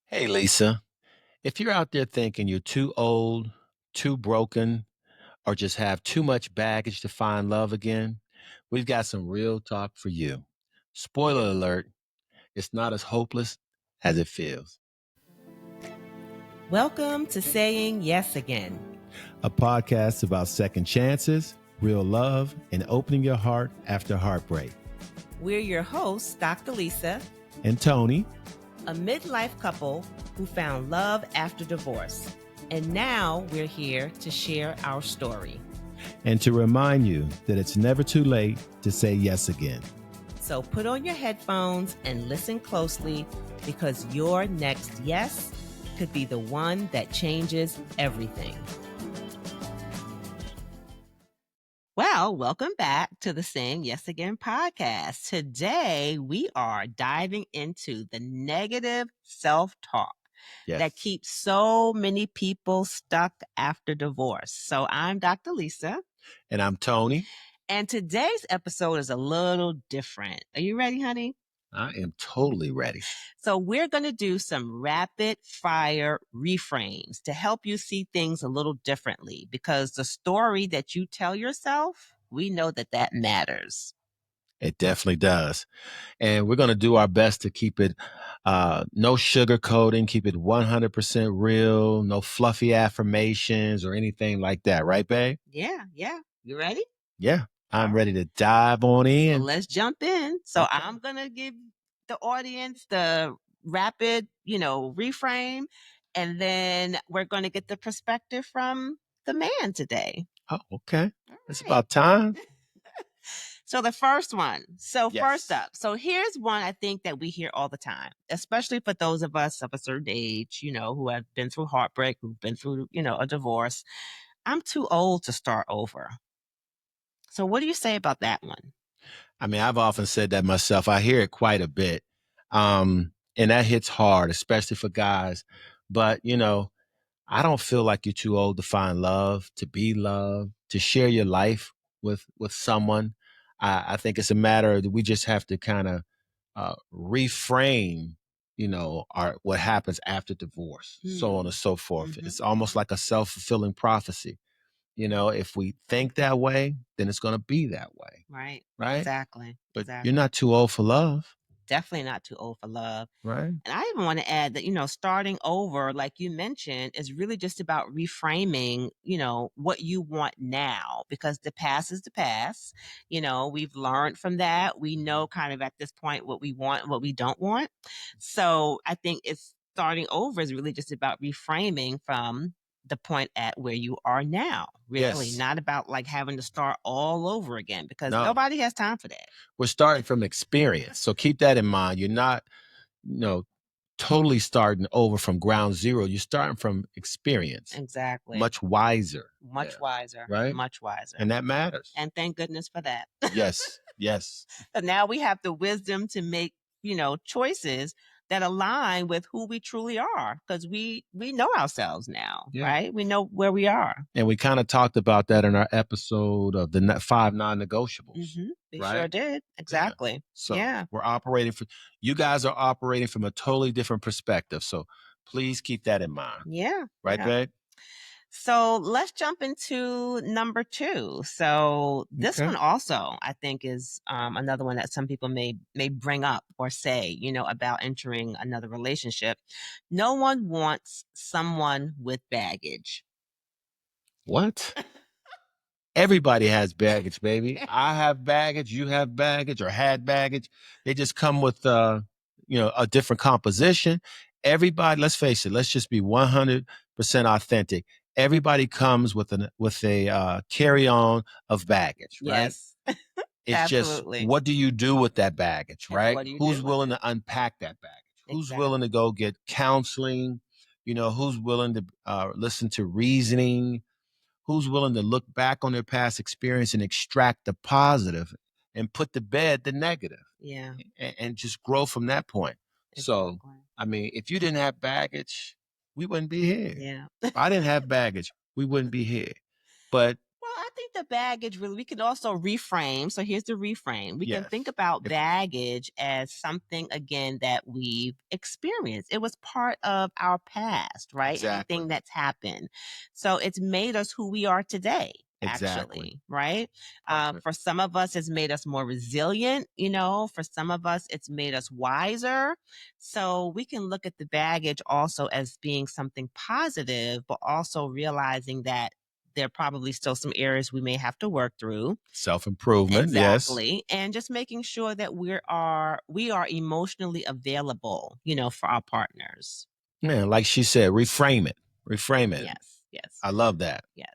Hey, Lisa, if you're out there thinking you're too old, too broken, or just have too much baggage to find love again, we've got some real talk for you. Spoiler alert, it's not as hopeless as it feels. Welcome to Saying Yes Again, A podcast about second chances, real love, and opening your heart after heartbreak. We're your hosts, Dr. Lisa, And Toni, a midlife couple who found love after divorce. And now we're here to share our story. and to remind you that it's never too late to say yes again. So put on your headphones and listen closely because your next yes could be the one that changes everything. Well, welcome back to the Saying Yes Again podcast. Today, we are diving into the negative self-talk that keeps so many people stuck after divorce. So I'm Dr. Lisa. And I'm Toni. And today's episode is a little different. Are you ready, honey? I am totally ready. So we're going to do some rapid fire reframes to help you see things a little differently because the story that you tell yourself, we know that matters. It definitely does. And we're going to do our best to keep it no sugarcoating, keep it 100% real, no fluffy affirmations or anything like that. Right, babe? Yeah. You ready? Yeah. I'm ready to dive on in. Well, let's jump in. So I'm going to give the audience the rapid, reframe, and then we're going to get the perspective from the man today. Oh, okay. It's about time. So the first one. So Yes. first up. So here's one I think that we hear all the time, especially for those of us of a certain age, who have been through heartbreak, who've been through, a divorce. I'm too old to start over. So what do you say about that one? I mean, I've often said that myself. I hear it quite a bit. And that hits hard, especially for guys. But, I don't feel like you're too old to find love, to be loved, to share your life with someone. I think it's a matter that we just have to kind of reframe, our what happens after divorce, so on and so forth. Mhm. It's almost like a self-fulfilling prophecy. If we think that way, then it's going to be that way. Right. Right. Exactly. But you're not too old for love. Definitely not too old for love. Right. And I even want to add that, starting over, like you mentioned, is really just about reframing, what you want now, because the past is the past. We've learned from that. We know kind of at this point what we want and what we don't want. So I think it's starting over is really just about reframing from the point at where you are now. Really, Yes. not about like having to start all over again because No. nobody has time for that. We're starting from experience. So keep that in mind. You're not, totally starting over from ground zero. You're starting from experience. Exactly. Much wiser. Much wiser. Right. Much wiser. And that matters. And thank goodness for that. Yes. Yes. So now we have the wisdom to make, choices that align with who we truly are because we know ourselves now, right? We know where we are. And we kind of talked about that in our episode of the 5 non-negotiables. Mm-hmm. We right? sure did. Exactly. So yeah. we're operating you guys are operating from a totally different perspective. So please keep that in mind. Yeah. Right, yeah. babe? So let's jump into number 2. So this one also, I think, is another one that some people may bring up or say, about entering another relationship. No one wants someone with baggage. What? Everybody has baggage, baby. I have baggage, you have baggage, or had baggage. They just come with, a different composition. Everybody, let's face it, let's just be 100% authentic. Everybody comes with a carry-on of baggage, right? Yes. It's Absolutely. just, what do you do with that baggage, And right? what do you Who's do with willing it? to unpack that baggage? Who's Exactly. willing to go get counseling? Who's willing to listen to reasoning? Who's willing to look back on their past experience and extract the positive and put to bed the negative? Yeah. And just grow from that point. So, Exactly. I mean, if you didn't have baggage, we wouldn't be here. Yeah. If I didn't have baggage, we wouldn't be here. But Well, I think the baggage really, we can also reframe. So here's the reframe. We can think Yes. about If baggage as something, again, that we've experienced. It was part of our past, right? Anything exactly. that's happened. So it's made us who we are today, Exactly. actually, right? Perfect. For some of us, it's made us more resilient. For some of us, it's made us wiser. So we can look at the baggage also as being something positive, but also realizing that there are probably still some areas we may have to work through. Self-improvement. Yes. Exactly. And just making sure that we are emotionally available, for our partners. Man, like she said, reframe it. Reframe it. Yes. Yes. I love that. Yes.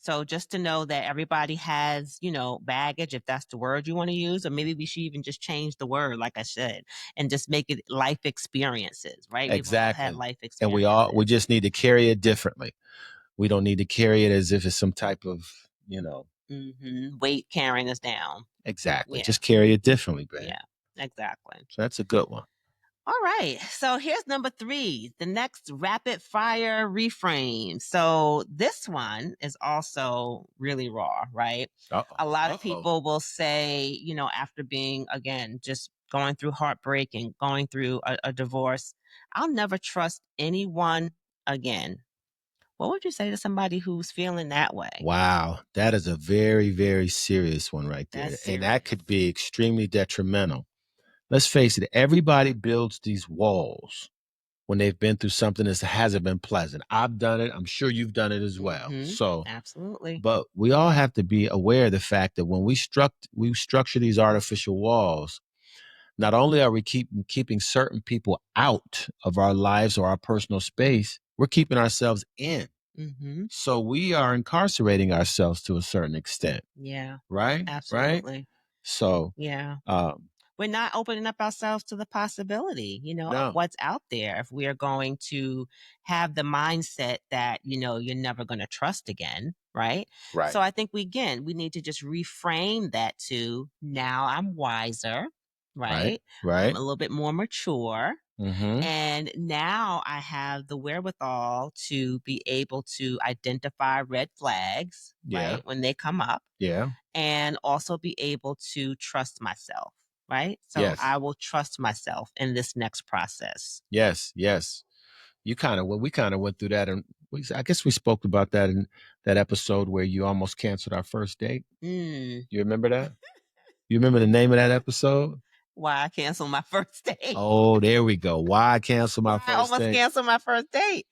So just to know that everybody has, baggage, if that's the word you want to use, or maybe we should even just change the word, like I said, and just make it life experiences, right? We've all had Exactly. life And we experiences. just need to carry it differently. We don't need to carry it as if it's some type of, Weight carrying us down. exactly. Yeah. Just carry it differently, babe. Yeah. Exactly. So that's a good one. All right. So here's number three, the next rapid fire reframe. So this one is also really raw, right? Uh-oh. A lot of Uh-oh. people will say, after being, again, just going through heartbreak and going through a divorce, I'll never trust anyone again. What would you say to somebody who's feeling that way? Wow. That is a very, very serious one right That's there. And that serious. could be extremely detrimental. Let's face it, everybody builds these walls when they've been through something that hasn't been pleasant. I've done it. I'm sure you've done it as well. Mm-hmm. So, Absolutely. but we all have to be aware of the fact that when we structure these artificial walls, not only are we keeping certain people out of our lives or our personal space, we're keeping ourselves in. Mm-hmm. So we are incarcerating ourselves to a certain extent, Yeah. right? Right. Absolutely. So, Yeah. um, We're not opening up ourselves to the possibility, of no, what's out there if we are going to have the mindset that, you're never going to trust again, right? So right, I think we need to just reframe that to now I'm wiser, right, right? I'm right. a little bit more mature. Mm-hmm. And now I have the wherewithal to be able to identify red flags, Yeah, right? When they come up, yeah, and also be able to trust myself, right? So I yes, will trust myself in this next process. yes, yes. We kind of went through that, and I guess we spoke about that in that episode where you almost canceled our first date. Mm. You remember that? You remember the name of that episode? Why I canceled my first date. Oh, there we go. Why cancel Why my I first almost date? canceled my first date.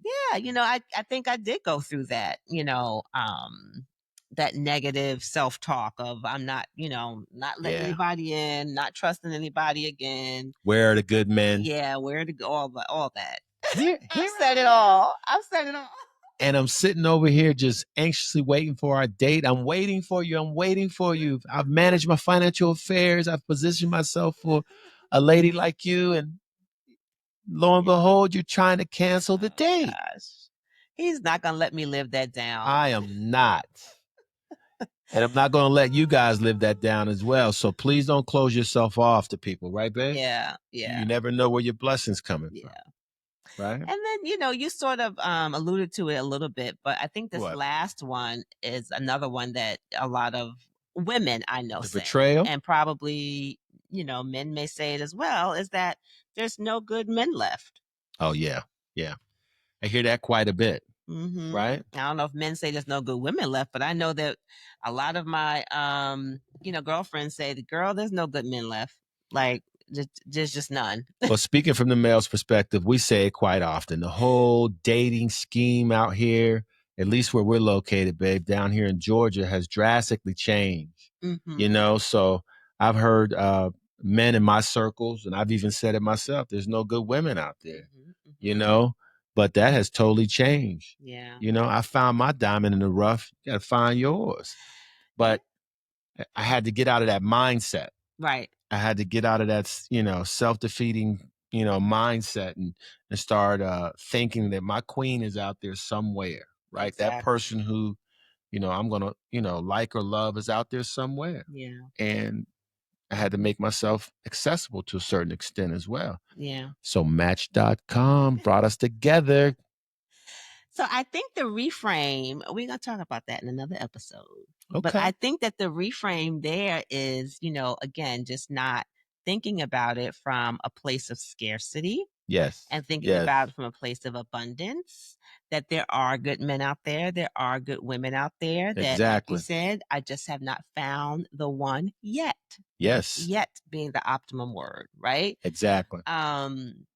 Yeah, I think I did go through that, that negative self-talk of I'm not, not letting Yeah. anybody in, not trusting anybody again. Where are the good men? Yeah, where to go, all that. Here I've said it I am. all. I've said it all. And I'm sitting over here just anxiously waiting for our date. I'm waiting for you. I'm waiting for you. I've managed my financial affairs. I've positioned myself for a lady like you. And lo and Yeah. behold, you're trying to cancel the Oh date. gosh. He's not gonna let me live that down. I am not. And I'm not going to let you guys live that down as well. So please don't close yourself off to people, right, babe? Yeah, yeah, You never know where your blessings coming from, yeah. right? And then, you sort of alluded to it a little bit, but I think this What? last one is another one that a lot of women I know The say, betrayal? and probably, men may say it as well, is that there's no good men left. Oh, yeah. Yeah. I hear that quite a bit, right? I don't know if men say there's no good women left, but I know that a lot of my girlfriends say, the girl, there's no good men left. Like there's just none. Well, speaking from the male's perspective, we say it quite often. The whole dating scheme out here, at least where we're located, babe, down here in Georgia, has drastically changed. Hmm. So I've heard men in my circles, and I've even said it myself, there's no good women out there, Hmm. you Hmm. know, but that has totally changed. Yeah. I found my diamond in the rough. You got to find yours. Yeah. But I had to get out of that mindset. Right. I had to get out of that, self-defeating, mindset and start thinking that my queen is out there somewhere, right? That Exactly. person who, I'm gonna, like or love is out there somewhere. Yeah. And I had to make myself accessible to a certain extent as well. Yeah. So Match.com brought us together. So I think the reframe, we're going to talk about that in another episode. But I Okay. think that the reframe there is, again, just not thinking about it from a place of scarcity Yes. and thinking about Yes. it from a place of abundance, that there are good men out there are good women out there that, like you Exactly. said, I just have not found the one yet. Yes. Yet being the optimum word, right? Exactly.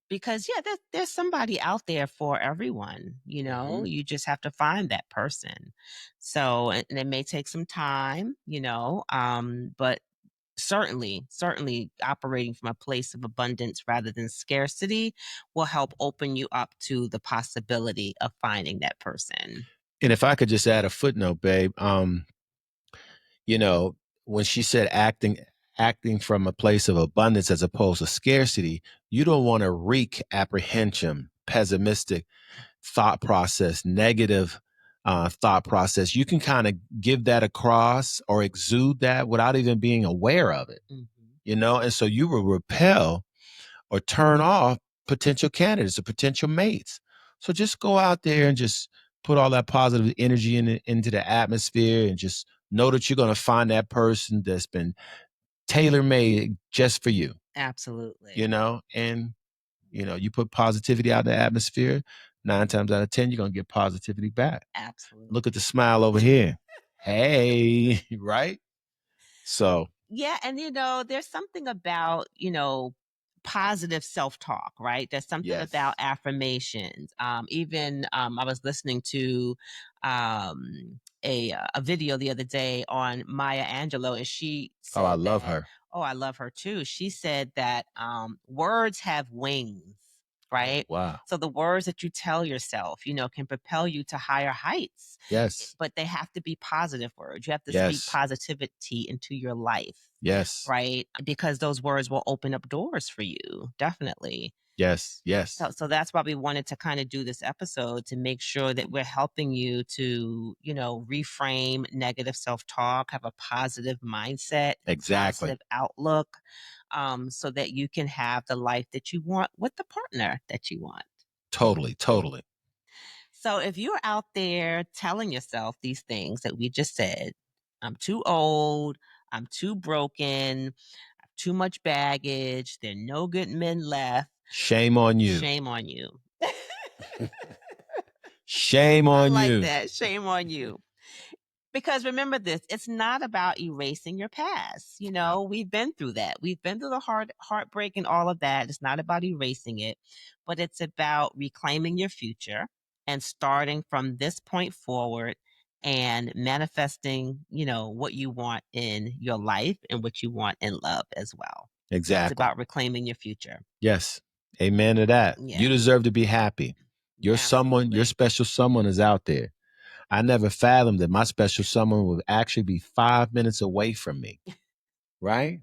Because yeah, there's somebody out there for everyone, Hmm. you just have to find that person. So, and it may take some time, but certainly operating from a place of abundance rather than scarcity will help open you up to the possibility of finding that person. And if I could just add a footnote, babe, you know, when she said acting from a place of abundance as opposed to scarcity, you don't want to wreak apprehension, pessimistic thought process, negative thought process. You can kind of give that across or exude that without even being aware of it, Mhm. and so you will repel or turn off potential candidates or potential mates. So just go out there and just put all that positive energy into the atmosphere and just know that you're going to find that person that's been tailor made just for you, Absolutely. and you put positivity out in the atmosphere, 9 times out of 10, you're going to get positivity back. Look at the Absolutely. smile over here. Hey, right? So, Yeah, and there's something about, positive self-talk, right? There's something about yes. affirmations. Even I was listening to a video the other day on Maya Angelou, and she Oh, I said love that, her. oh, I love her too. She said that words have wings, Oh, right? wow. So the words that you tell yourself, can propel you to higher heights, Yes. but they have to be positive words. You have to speak Yes. positivity into your life, Yes. right? Because those words will open up doors for you, definitely. Yes. So, Yes. so that's why we wanted to kind of do this episode to make sure that we're helping you to, reframe negative self talk, have a positive mindset, Exactly. positive outlook, so that you can have the life that you want with the partner that you want. Totally. Totally. So if you're out there telling yourself these things that we just said, I'm too old, I'm too broken, I have too much baggage, there are no good men left, Shame on you. shame on you. Shame I on like you. that. Shame on you. Because remember this, it's not about erasing your past. No. We've been through that. We've been through the heartbreak and all of that. It's not about erasing it, but it's about reclaiming your future and starting from this point forward and manifesting, what you want in your life and what you want in love as well. So it's Exactly. about reclaiming your future. Yes. Amen to that. Yeah. You deserve to be happy. Your Absolutely. special someone is out there. I never fathomed that my special someone would actually be 5 minutes away from me, right?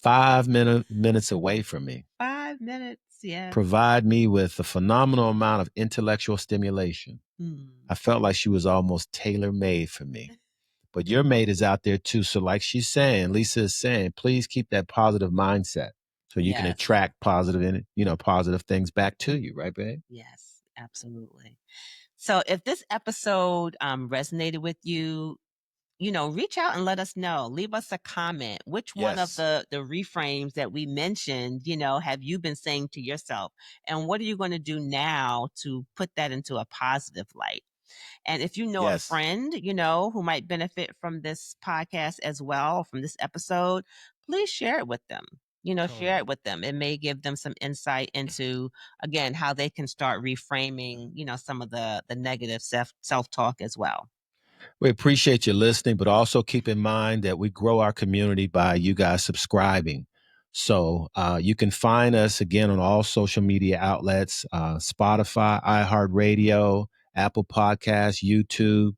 5 minutes away from me. 5 minutes. Yes. Provide me with a phenomenal amount of intellectual stimulation. Hmm. I felt like she was almost tailor made for me. But your mate is out there too. So, like she's saying, Lisa is saying, please keep that positive mindset so you can Yes. attract positive things back to you, right, babe? Yes. Absolutely. So if this episode resonated with you, reach out and let us know. Leave us a comment. Which one of Yes. the reframes that we mentioned, have you been saying to yourself? And what are you going to do now to put that into a positive light? And if you know a Yes. friend, who might benefit from this podcast as well, from this episode, please share it with them. Share Totally. it with them. It may give them some insight into, again, how they can start reframing, some of the negative self talk as well. We appreciate you listening, but also keep in mind that we grow our community by you guys subscribing. So you can find us again on all social media outlets, Spotify, iHeartRadio, Apple Podcasts, YouTube.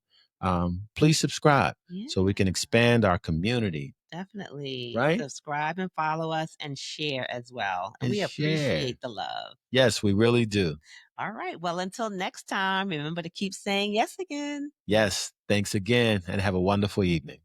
Please subscribe Yeah, so we can expand our community, definitely right? subscribe and follow us and share as well. And And we share. appreciate the love. Yes, we really do. All right. Well, until next time, remember to keep saying yes again. Yes. Thanks again and have a wonderful evening.